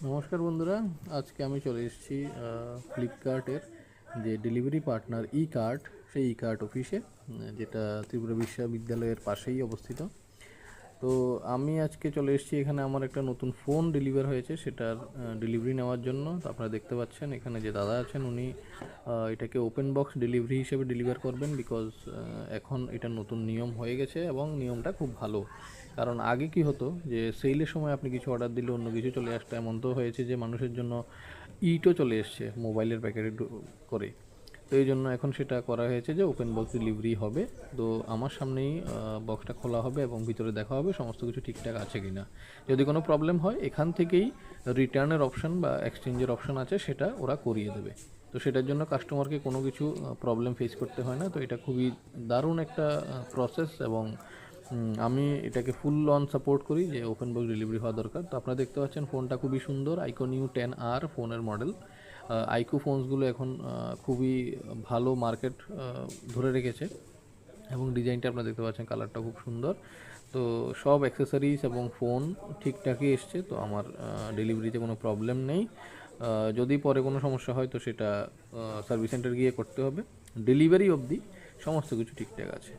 নমস্কার বন্ধুরা, আজকে আমি চলে এসেছি ফ্লিপকার্টের যে ডেলিভারি পার্টনার ই কার্ট, সেই ই কার্ট অফিসে, যেটা ত্রিপুরা বিশ্ববিদ্যালয়ের পাশেই অবস্থিত। তো আমি আজকে চলে এসেছি এখানে। আমার একটা নতুন ফোন ডেলিভার হয়েছে, সেটার ডেলিভারি নেওয়ার জন্য। তো আপনারা দেখতে পাচ্ছেন এখানে যে দাদা আছেন, উনি এটাকে ওপেন বক্স ডেলিভারি হিসেবে ডেলিভার করবেন, বিকজ এখন এটা নতুন নিয়ম হয়ে গেছে এবং নিয়মটা খুব ভালো। কারণ আগে কি হতো যে সেলের সময় আপনি কিছু অর্ডার দিলে অন্য কিছু চলে আসতো। এমন তো হয়েছে যে মানুষের জন্য ইটও চলে এসছে মোবাইলের প্যাকেটে করে। তো এই জন্য এখন সেটা করা হয়েছে যে ওপেন বক্স ডেলিভারি হবে। তো আমার সামনেই বক্সটা খোলা হবে এবং ভিতরে দেখা হবে সমস্ত কিছু ঠিকঠাক আছে কি না। যদি কোনো প্রবলেম হয় এখান থেকেই রিটার্নের অপশান বা এক্সচেঞ্জের অপশান আছে, সেটা ওরা করিয়ে দেবে। তো সেটার জন্য কাস্টমারকে কোনো কিছু প্রবলেম ফেস করতে হয় না। তো এটা খুবই দারুণ একটা প্রসেস এবং আমি এটাকে ফুল অন সাপোর্ট করি যে ওপেন বক্স ডেলিভারি হওয়া দরকার। তো আপনারা দেখতে পাচ্ছেন ফোনটা খুবই সুন্দর, আইকো নিউ 10R ফোনের মডেল। আইকো ফোনসগুলো এখন খুবই ভালো মার্কেট ধরে রেখেছে এবং ডিজাইনটা আপনারা দেখতে পাচ্ছেন, কালারটা খুব সুন্দর। তো সব অ্যাক্সেসরিজ এবং ফোন ঠিকঠাকই এসছে। তো আমার ডেলিভারিতে কোনো প্রবলেম নেই। যদি পরে কোনো সমস্যা হয় তো সেটা সার্ভিস সেন্টার গিয়ে করতে হবে। ডেলিভারি অবধি সমস্ত কিছু ঠিকঠাক আছে।